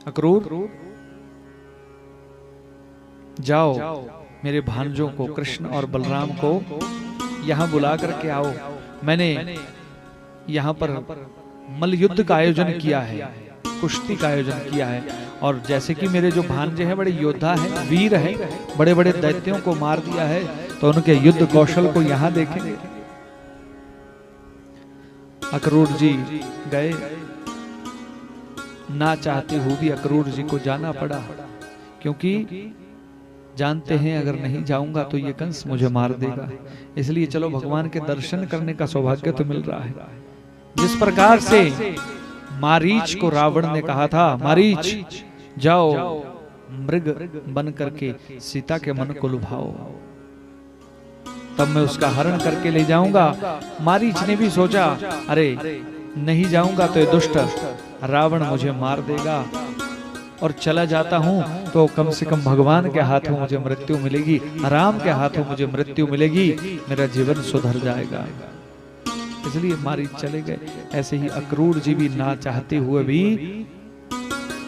अक्रूर जाओ, मेरे भांजों को कृष्ण और बलराम को यहाँ बुला करके आओ। मैंने यहाँ पर मल्ल युद्ध का आयोजन किया है, कुश्ती का आयोजन किया है। और जैसे कि मेरे जो भांजे हैं बड़े योद्धा हैं, वीर हैं, बड़े बड़े दैत्यों को मार दिया है, तो उनके युद्ध कौशल को यहाँ देखेंगे। अक्रूर जी गए, ना चाहते हुए भी अक्रूर जी को जाना पड़ा, क्योंकि जानते हैं अगर नहीं जाऊंगा तो ये कंस मुझे मार देगा। इसलिए चलो भगवान के दर्शन करने का सौभाग्य तो मिल रहा है। जिस प्रकार से मारीच को रावण ने कहा था, मारीच जाओ मृग बन करके सीता के मन को लुभाओ, तब मैं उसका हरण करके ले जाऊंगा। मारीच ने भी सोचा, अरे नहीं जाऊंगा तो ये दुष्ट रावण मुझे मार देगा, और चला जाता हूं तो कम से कम भगवान के हाथों मुझे मृत्यु मिलेगी, राम के हाथों मुझे मृत्यु मिलेगी, मेरा जीवन सुधर जाएगा। इसलिए मारीच चले गए। ऐसे ही अक्रूर जी भी ना चाहते हुए भी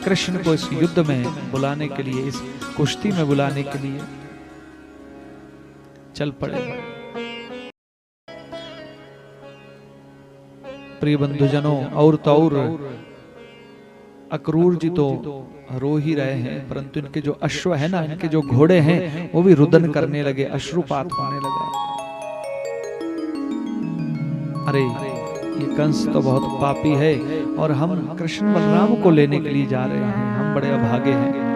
कृष्ण को इस युद्ध में बुलाने के लिए, इस कुश्ती में बुलाने के लिए चल पड़े। प्रिय बंधुजनों, और तो और अक्रूर जी तो रो ही रहे हैं, परंतु इनके जो अश्व है ना, इनके जो घोड़े हैं, वो भी रुदन करने लगे, अश्रुपात होने लगा। अरे ये कंस तो बहुत पापी है, और हम कृष्ण बलराम को लेने के लिए जा रहे हैं, हम बड़े अभागे हैं।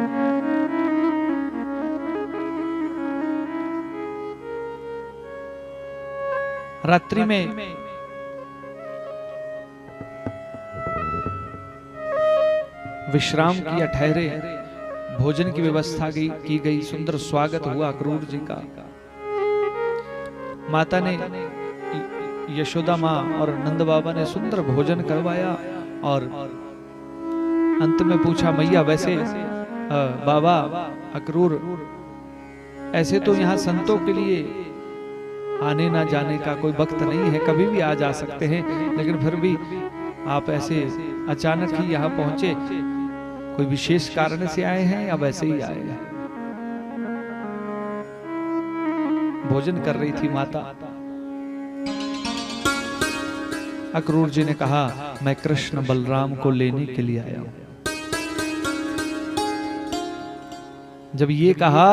रात्रि में विश्राम किया, ठहरे, भोजन की व्यवस्था की गई, सुंदर स्वागत हुआ अक्रूर जी का। माता ने, यशोदा माँ और नंद बाबा ने सुंदर भोजन करवाया, और अंत में पूछा, मैया वैसे बाबा अक्रूर, ऐसे तो यहाँ संतों के लिए आने ना जाने का कोई वक्त नहीं है, कभी भी आ जा सकते हैं, लेकिन फिर भी आप ऐसे अचानक ही यहाँ पहुंचे, कोई विशेष कारण से आए हैं या वैसे ही आए हैं? भोजन कर रही थी माता। अक्रूर जी ने कहा, मैं कृष्ण बलराम को लेने के लिए आया हूं। जब ये कहा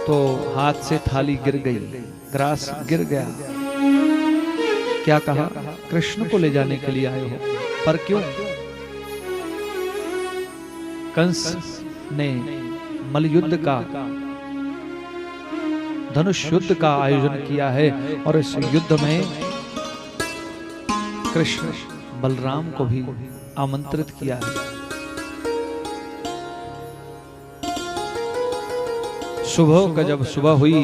तो हाथ से थाली गिर गई, ग्रास गिर गया। क्या कहा? कृष्ण को ले जाने के लिए आए हो, पर क्यों? कंस ने मल्लयुद्ध का, धनुष युद्ध का आयोजन किया है, और इस युद्ध में कृष्ण बलराम को भी आमंत्रित किया है। सुबह का जब सुबह हुई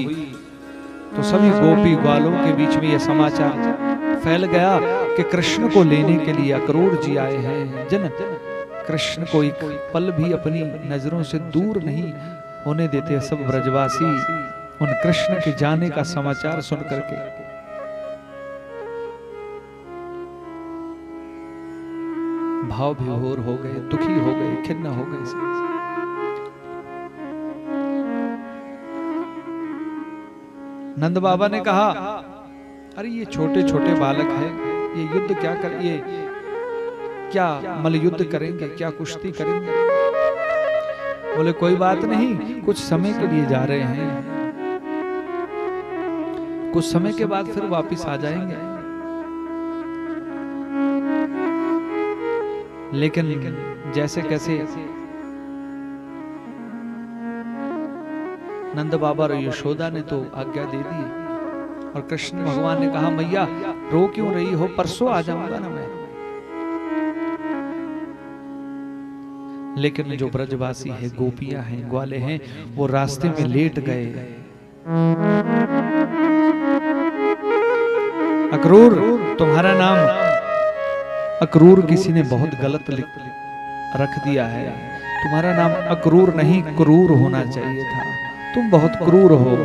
तो सभी गोपी ग्वालों के बीच में यह समाचार फैल गया कि कृष्ण को लेने के लिए अक्रूर जी आए हैं। जन कृष्ण को एक पल भी अपनी नजरों से दूर नहीं होने देते सब ब्रजवासी, उन कृष्ण के जाने का समाचार सुन करके। भाव विभोर हो गए, दुखी हो गए, खिन्न हो गए। नंद बाबा ने कहा, अरे ये छोटे छोटे बालक हैं, ये युद्ध क्या कर, ये क्या मल्लयुद्ध करेंगे, क्या कुश्ती करेंगे? बोले कोई बात नहीं, कुछ समय के लिए जा रहे हैं, कुछ समय के बाद फिर वापस आ जाएंगे। लेकिन जैसे कैसे नंद बाबा और यशोदा ने तो आज्ञा दे दी, और कृष्ण भगवान ने कहा, मैया रो क्यों रही हो, परसों आ जाऊंगा ना मैं। लेकिन जो ब्रजवासी है, गोपियां हैं, ग्वाले हैं, वो रास्ते में लेट गए। अक्रूर, तुम्हारा नाम अक्रूर किसी ने बहुत गलत रख दिया है, तुम्हारा नाम अक्रूर नहीं क्रूर होना चाहिए था, तुम बहुत क्रूर हो।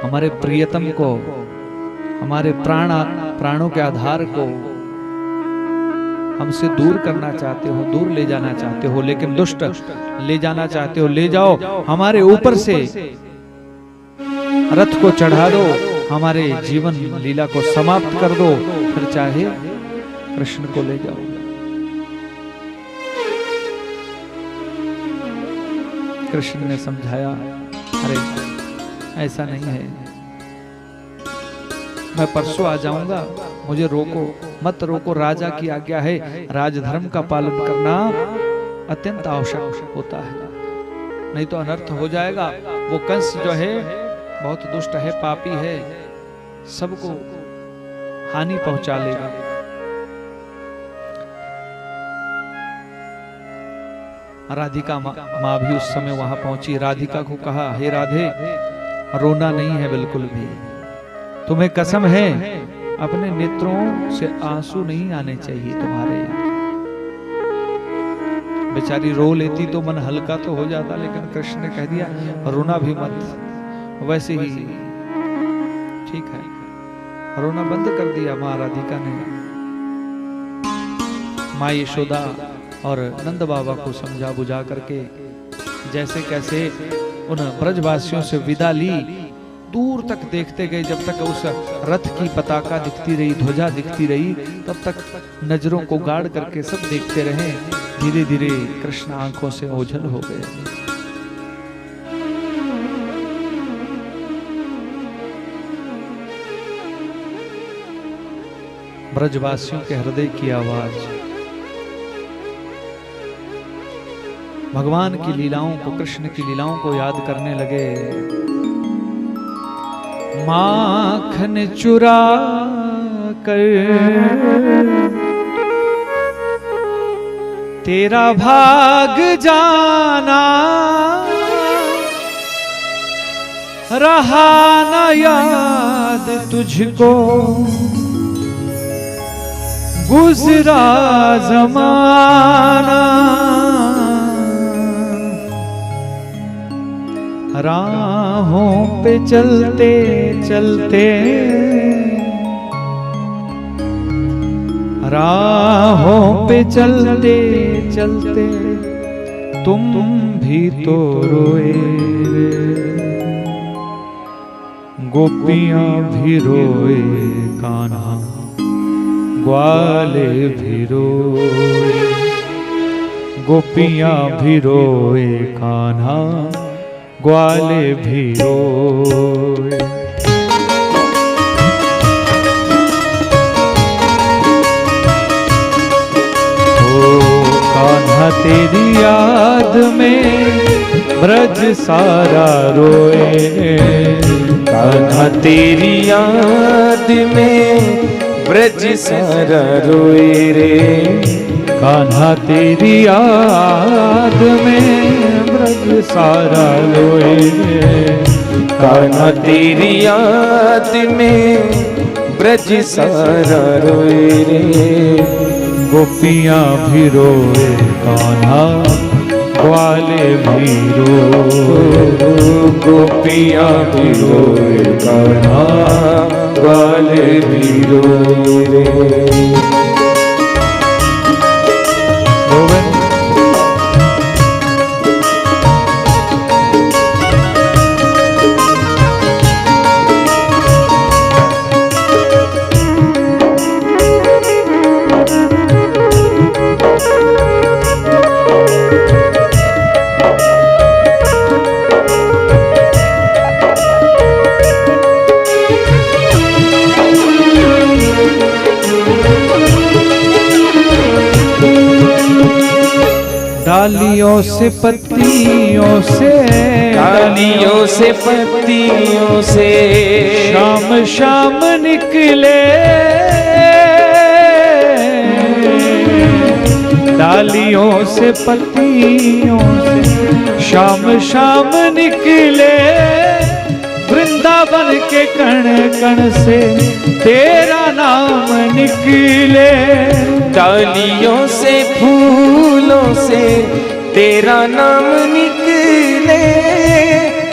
हमारे प्रियतम को, हमारे प्राणों के आधार को हमसे दूर करना चाहते हो, दूर ले जाना चाहते हो, लेकिन दुष्ट ले जाना चाहते हो, ले जाओ, हमारे ऊपर से रथ को चढ़ा दो, हमारे जीवन लीला को समाप्त कर दो, फिर चाहे कृष्ण को ले जाओ। कृष्ण ने समझाया, अरे ऐसा नहीं है, मैं परसों आ जाऊंगा, मुझे रोको मत, रोको, राजा की आज्ञा है, राजधर्म का पालन करना अत्यंत आवश्यक होता है, नहीं तो अनर्थ हो जाएगा। वो कंस जो है बहुत दुष्ट है, पापी है, सबको हानि पहुंचा लेगा। राधिका माँ भी उस समय वहां पहुंची। राधिका को कहा, हे राधे, रोना नहीं है बिल्कुल भी, तुम्हें कसम है, अपने नेत्रों से आंसू नहीं आने चाहिए तुम्हारे। बेचारी रो लेती तो मन हल्का तो हो जाता, लेकिन कृष्ण ने कह दिया रोना भी मत, वैसे ही ठीक है। रोना बंद कर दिया माँ राधिका ने। माँ यशोदा और नंद बाबा को समझा बुझा करके जैसे कैसे उन ब्रजवासियों से विदा ली, दूर तक देखते गए, जब तक उस रथ की पताका दिखती रही, ध्वजा दिखती रही, तब तक नजरों को गाड़ करके सब देखते रहे। धीरे धीरे कृष्ण आंखों से ओझल हो गए। ब्रजवासियों के हृदय की आवाज भगवान की लीलाओं को, कृष्ण की लीलाओं को याद करने लगे। माखन चुरा कर तेरा भाग जाना, रहा न याद तुझको, गुजरा जमाना, राहों पे चलते चलते, राहों पे चलते चलते तुम भी तो रोए रे, गोपियां भी रोए, कान्हा ग्वाले भी रोए, गोपियां भी रोए, कान्हा ग्वाले भी रोए। कान्हा तेरी याद में ब्रज सारा रोए, कान्हा तेरी याद में ब्रज सारा रोए रे, कान्हा तेरी याद में ब्रज सारा रोए रे, कान्हा तेरी याद में ब्रज सारा रोए रे, गोपियां भी रोए, कान्हा ग्वाले भी रोए, गोपियां भी रोए, कान्हा ग्वाले भी रोए रे। डालियों से पत्तियों से, डालियों से पत्तियों से, शाम शाम निकले, डालियों से पत्तियों से, शाम शाम निकले, वृंदावन के कण कण से तेरा नाम निकले, डालियों से फूलों से तेरा नाम निकले,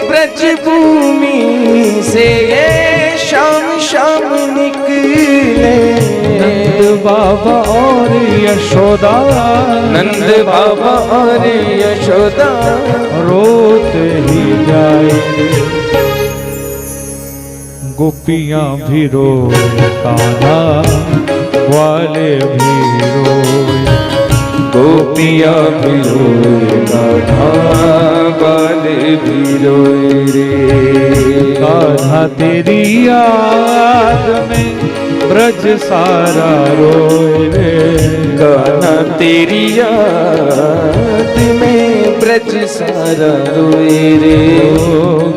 ब्रज भूमि से ये शाम शाम निकले नंद बाबा और यशोदा, नंद बाबा और यशोदा रोते ही जाए गोपियां भी रोए, कान्हा वाले भी रोए, गोपियां भी रोए, कान्हा वाले भी रोए रे। कान्हा तेरी याद में ब्रज सारा रोए रे, कान्हा तेरी याद में ब्रज सारा रोए रे।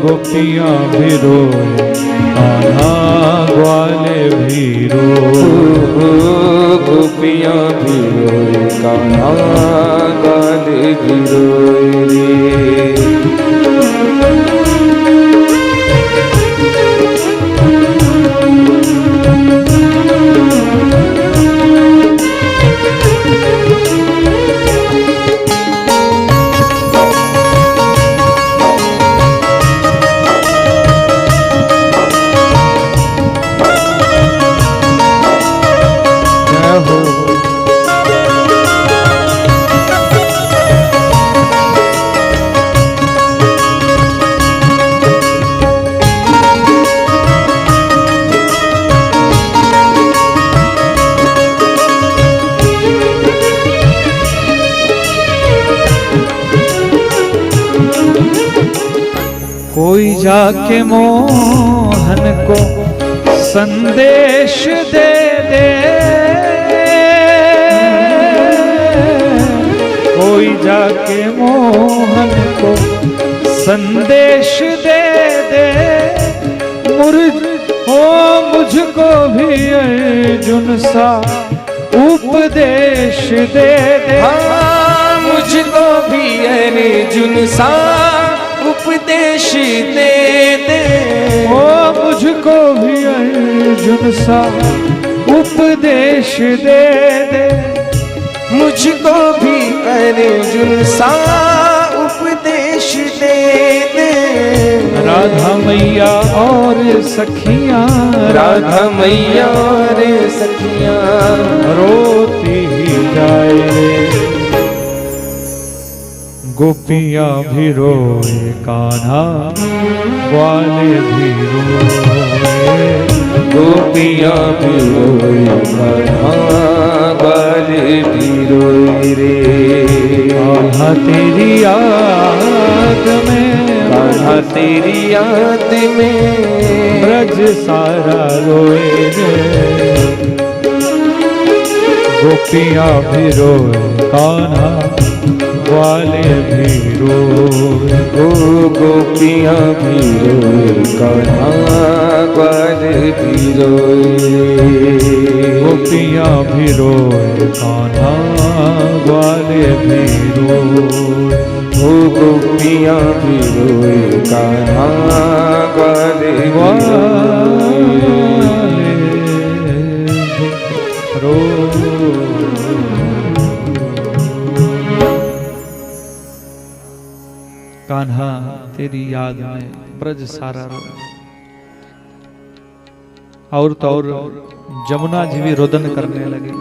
गोपियां भी रोए, कान्हा ग्वाले भी रोए, गोपियां भी रोए, कान्हा ग्वाले भी रोए रे। कोई जाके मोहन को संदेश दे दे, कोई जाके मोहन को संदेश दे दे, मुझको भी अर्जुन सा उपदेश दे दे। हाँ, मुझको भी अर्जुन सा उपदेश दे दे। ओ मुझको भी अर्जुन सा उपदेश दे दे, मुझको भी अर्जुन सा उपदेश दे दे। राधा मैया और सखियां, राधा मैया और सखियां रोती ही जाए रे, गोपियां भी रोए, कान्हा ग्वाले भी रोए, गोपियां भी रोए, कान्हा ग्वाले भी रोए रे। कान्हा तेरी याद में, कान्हा तेरी याद में ब्रज सारा रोए रे, गोपियां भी रोए, कान्हा ग्वाले भी रोए, ओ गोपियां भी रोए, कान्हा ग्वाले भी रोए। गोपियां भी रोए, कान्हा ग्वाले भी रोए, ओ गोपियां भी रोए, कान्हा ग्वाले भी रोए। कान्हा तेरी याद में ब्रज सारा रोए। और तो और जमुना जी भी रोदन करने लगे।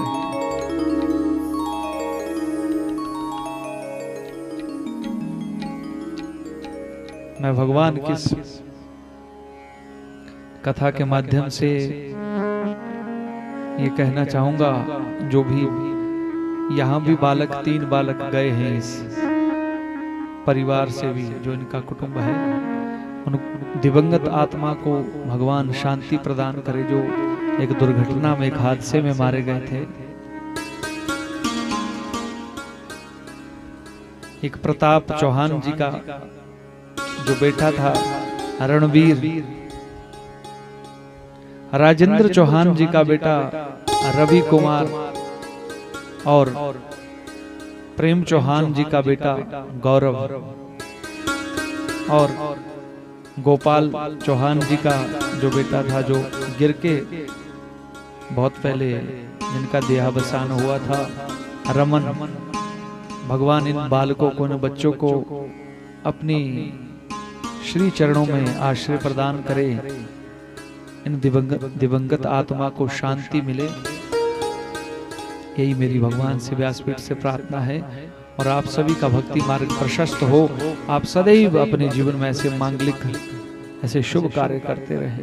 मैं भगवान की कथा के माध्यम से ये कहना चाहूंगा, जो भी यहाँ भी बालक, 3 बालक गए हैं इस परिवार से भी, जो इनका कुटुंब है, उन दिवंगत आत्मा को भगवान शांति प्रदान करे, जो एक दुर्घटना में, एक हादसे में मारे गए थे। एक प्रताप चौहान जी का जो बेटा था रणवीर, राजेंद्र चौहान जी का बेटा रवि कुमार, और प्रेम चौहान जी का बेटा गौरव, और गोपाल चौहान जी का जो बेटा था, जो गिर के बहुत पहले जिनका देहावसान हुआ था, रमन। भगवान इन बालकों को, इन बच्चों को अपनी श्री चरणों में आश्रय प्रदान करे, इन दिवंगत आत्मा को शांति मिले, यही मेरी भगवान से व्यासपीठ से प्रार्थना है। और आप सभी का भक्ति मार्ग प्रशस्त हो, आप सदैव अपने जीवन में ऐसे मांगलिक ऐसे शुभ कार्य करते रहे।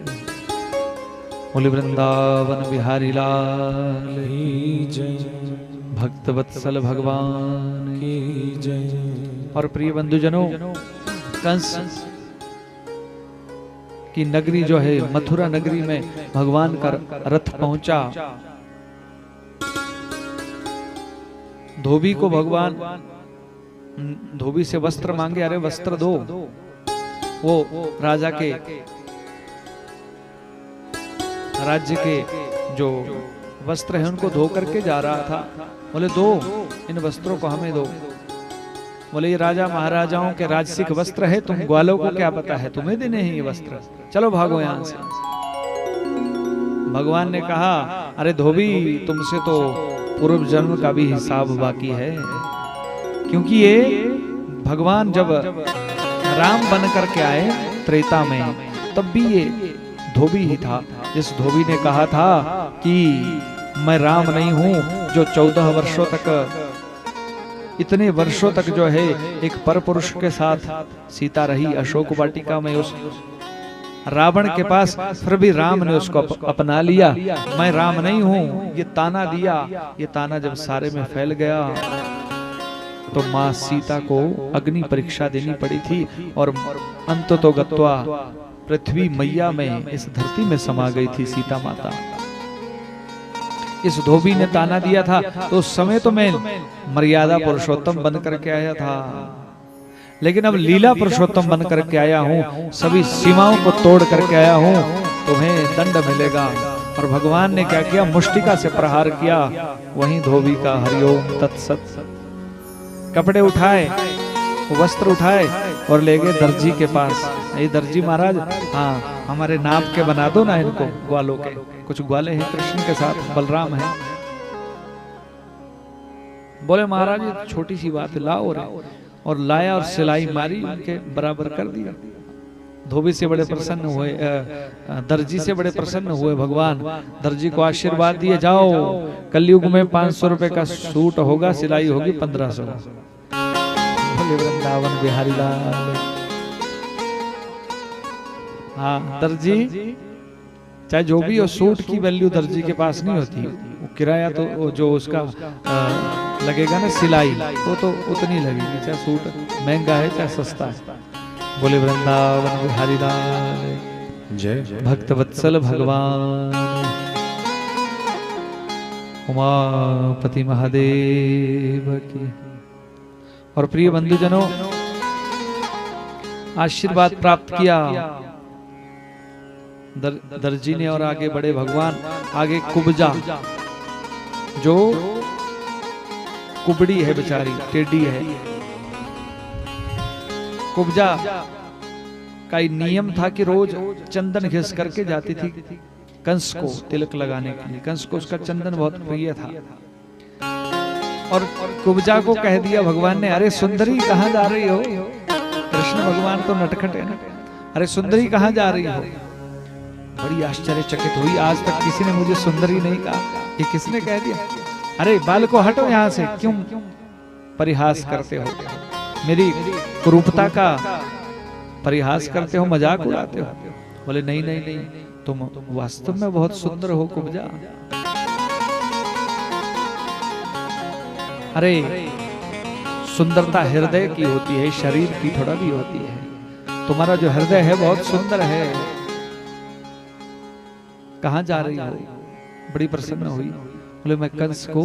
बोले वृंदावन बिहारी लाल की जय, भक्त वत्सल भगवान की जय। और प्रिय बंधुजनों, कंस की नगरी जो है मथुरा नगरी में भगवान का रथ पहुंचा। धोबी को भगवान धोबी से वस्त्र मांगे, अरे वस्त्र दो। वो राजा के राज्य के जो वस्त्र है उनको धो करके जा रहा था। बोले दो, इन वस्त्रों को हमें दो। बोले ये राजा महाराजाओं के राजसिक वस्त्र है, तुम ग्वालों को क्या पता है, तुम्हें देने हैं ये वस्त्र, चलो भागो यहां से। भगवान ने कहा, अरे धोबी, तुमसे तो पूर्व जन्म का भी हिसाब बाकी है, क्योंकि ये भगवान जब राम बन करके आए त्रेता में, तब भी ये धोबी ही था। जिस धोबी ने कहा था कि मैं राम नहीं हूं, जो 14 वर्षों तक, इतने वर्षों तक जो है एक परपुरुष के साथ सीता रही अशोक वाटिका में उस रावण के पास, फिर भी राम ने उसको अपना लिया। मैं राम नहीं हूं, ये ताना दिया। ये ताना जब सारे में फैल गया तो मां सीता को अग्नि परीक्षा देनी पड़ी थी, और अंततो गत्वा पृथ्वी मैया में इस धरती में समा गई थी सीता माता। इस धोबी ने ताना दिया था, तो उस समय तो मैं मर्यादा पुरुषोत्तम बन करके आया था, लेकिन अब लीला पुरुषोत्तम बन करके आया हूँ, सभी सीमाओं को तोड़ करके आया हूँ, तुम्हें दंड मिलेगा। और भगवान ने क्या किया, मुष्टिका से प्रहार किया। वहीं धोबी का हरिओम तत्सत, कपड़े उठाए, वस्त्र उठाए और ले गए दर्जी के पास। ये दर्जी महाराज, हाँ हमारे नाप के बना दो ना इनको, ग्वालों के। कुछ ग्वाले हैं कृष्ण के साथ, बलराम है। बोले महाराज ये छोटी सी बात लाओ रे, और लाया और सिलाई मारी, उनके बराबर कर दिया। धोबी से बड़े प्रसन्न हुए, दर्जी से बड़े प्रसन्न हुए भगवान। दर्जी को आशीर्वाद दिए, जाओ कलयुग में 500 रुपए का सूट होगा, सिलाई होगी 1500। बोले वृंदावन बिहारी लाल। हाँ दर्जी, चाहे जो भी हो, सूट की वैल्यू दर्जी के पास नहीं होती। वो किराया तो जो उसका लगेगा ना सिलाई, वो तो उतनी लगेगी, चाहे सूट महंगा है चाहे सस्ता है। बोले वृंदावन बिहारी लाल जय, भक्त वत्सल भगवान उमापति महादेव की। और प्रिय बंधुजनों, आशीर्वाद प्राप्त किया दर्जी ने, और आगे बढ़े भगवान। आगे कुब्जा, जो कुबड़ी है बेचारी, टेढ़ी है, कुब्जा का नियम था कि रोज चंदन घिस करके जाती थी कंस को तिलक लगाने के लिए। कंस को उसका चंदन बहुत प्रिय था। और कुब्जा को कह दिया भगवान ने, अरे सुंदरी कहाँ जा रही हो? कृष्ण भगवान तो नटखट है ना। अरे सुंदरी कहाँ जा रही हो? बड़ी आश्चर्यचकित हुई, आज तक किसी ने मुझे सुंदरी नहीं कहा, ये किसने कह दिया? अरे बाल को हटो यहाँ से, क्यों परिहास करते हो? मेरी कुरूपता का परिहास करते हो, मजाक उड़ाते हो? बोले नहीं नहीं नहीं, तुम वास्तव में बहुत सुंदर हो कुब्जा। अरे सुंदरता हृदय की होती है, शरीर की थोड़ा भी होती है। तुम्हारा जो हृदय है बहुत सुंदर है। कहाँ जा रही हो? बड़ी प्रसन्न हुई। बोले मैं कंस को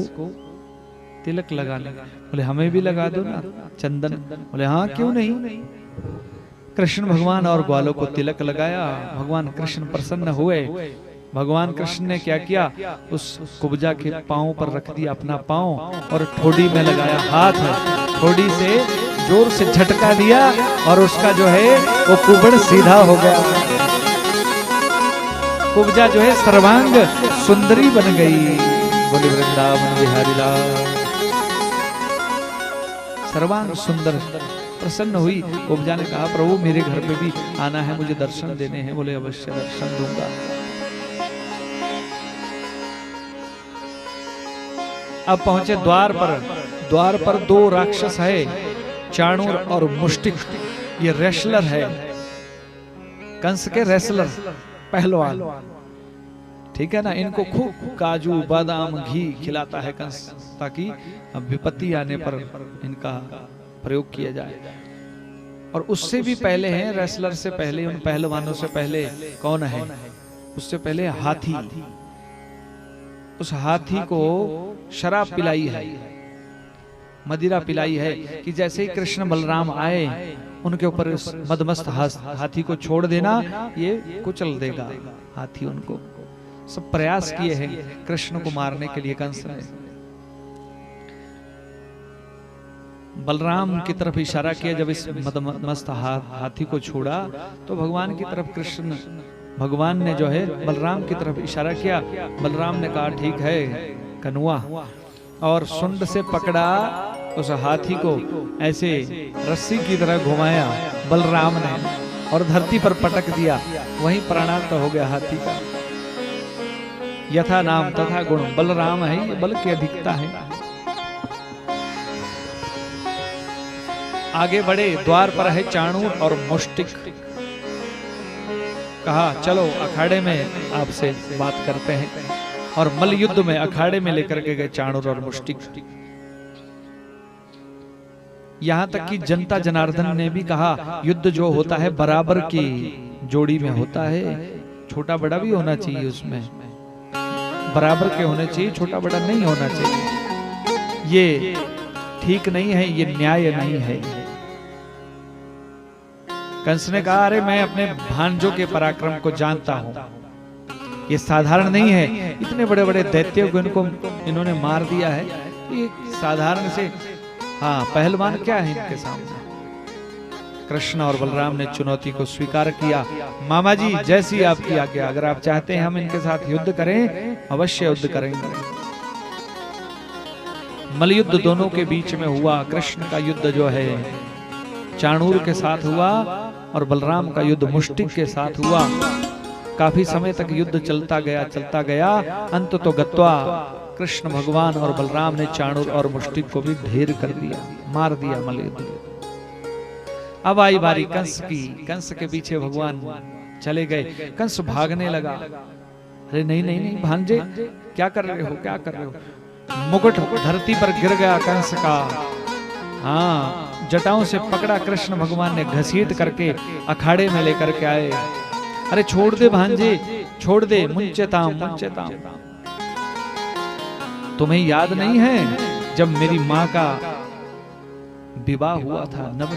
तिलक लगाने। बोले हमें भी लगा दो ना चंदन। बोले हाँ क्यों नहीं। कृष्ण भगवान और ग्वालों को तिलक लगाया। भगवान कृष्ण प्रसन्न हुए। भगवान कृष्ण ने क्या किया, उस कुब्जा के पांव पर रख दिया अपना पांव और ठोड़ी में लगाया हाथ, ठोड़ी से जोर से झटका दिया और उसका जो है वो कुबड़ सीधा हो गया। कुब्जा जो है सर्वांग सुंदरी बन गई। बोले वृंदावन बिहारी लाल। सर्वांग सुंदर प्रसन्न हुई। कुब्जा ने कहा प्रभु मेरे घर पे भी आना है, मुझे दर्शन देने हैं। बोले अवश्य दर्शन दूंगा। अब पहुंचे द्वार पर। द्वार पर दो राक्षस है, चाणूर और मुष्टिक। ये रेसलर है, कंस के रेसलर, पहलवान। ठीक है ना। इनको खूब काजू बादाम घी खिलाता है कंस, ताकि विपत्ति आने पर इनका प्रयोग किया जाए। और उससे भी पहले हैं, रेसलर से पहले, उन पहलवानों से पहले कौन है? उससे पहले हाथी। उस हाथी को शराब पिलाई है, मदिरा पिलाई है, कि जैसे ही कृष्ण बलराम आए उनके ऊपर उस मदमस्त हाथी को छोड़ देना, ये कुचल देगा हाथी उनको। सब प्रयास किए हैं कृष्ण को मारने के लिए कंस ने। बलराम की तरफ इशारा किया, जब इस मदमस्त हाथी को छोड़ा तो भगवान की तरफ कृष्ण भगवान ने जो है बलराम की तरफ इशारा किया। बलराम ने कहा ठीक है कनुआ, और सुंड से पकड़ा उस हाथी को, ऐसे रस्सी की तरह घुमाया बलराम ने और धरती पर पटक दिया। वहीं प्राणांत हो गया हाथी का। यथा नाम तथा गुण, बलराम है, ये बल की अधिकता है। आगे बढ़े, द्वार पर है चाणूर और मुष्टिक। कहा चलो अखाड़े में आपसे बात करते हैं, और मल युद्ध में अखाड़े में लेकर के गए चाणूर और मुष्टिक। यहां तक कि जनता जनार्दन ने भी कहा युद्ध जो होता है बराबर की जोड़ी में होता है, छोटा बड़ा भी होना चाहिए, उसमें बराबर के होने चाहिए, छोटा बड़ा नहीं होना चाहिए। ये ठीक नहीं है, ये न्याय नहीं है। कंस ने कहा अरे मैं अपने भांजों के पराक्रम को जानता हूं, ये साधारण नहीं है। इतने बड़े बड़े दैत्यों को इन्होंने मार दिया है, ये साधारण से पहलवान क्या है इनके सामने। कृष्ण और बलराम ने चुनौती को स्वीकार किया। मामा जी जैसी आपकी आज्ञा, अगर आप चाहते हैं हम इनके साथ युद्ध करें, अवश्य युद्ध करेंगे। मलयुद्ध दोनों के बीच में हुआ। कृष्ण का युद्ध जो है चाणूर के साथ हुआ, और बलराम का युद्ध मुष्टिक के साथ हुआ। काफी समय तक युद्ध चलता गया। अंत तो गत्वा कृष्ण भगवान और बलराम ने चाणूर और मुष्टिक को भी ढेर कर दिया, मार दिया मलयुद्ध। अब आई बारी कंस की। कंस के पीछे भगवान चले गए। कंस भागने लगा। अरे नहीं नहीं नहीं भांजे, क्या कर रहे हो, क्या कर रहे हो। मुकुट धरती पर गिर गया कंस का। जटाओं से पकड़ा कृष्ण भगवान ने, घसीट करके अखाड़े में लेकर के आए। अरे छोड़ दे भांजे, छोड़ दे, मुंचेताम मुंचेताम। तुम्हें याद नहीं है जब मेरी माँ का विवाह हुआ था, नव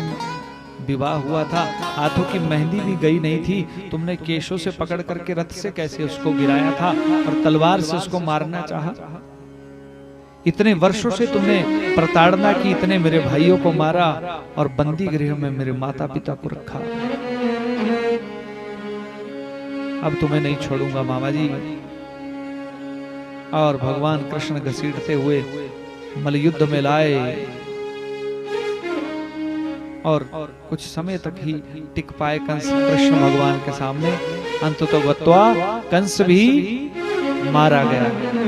विवाह हुआ था, हाथों की मेहंदी भी गई नहीं थी, तुमने केशों से पकड़ करके रथ से कैसे उसको गिराया था और तलवार से उसको मारना चाहा। इतने वर्षों से तुमने प्रताड़ना की, इतने मेरे भाइयों को मारा और बंदी गृह में मेरे माता पिता को रखा। अब तुम्हें नहीं छोड़ूंगा मामा जी। और भगवान कृष्ण घसीटते हुए मलयुद्ध में लाए, और कुछ समय तक ही टिक पाए कंस कृष्ण भगवान के सामने। अंत तो गत्वा कंस भी मारा गया।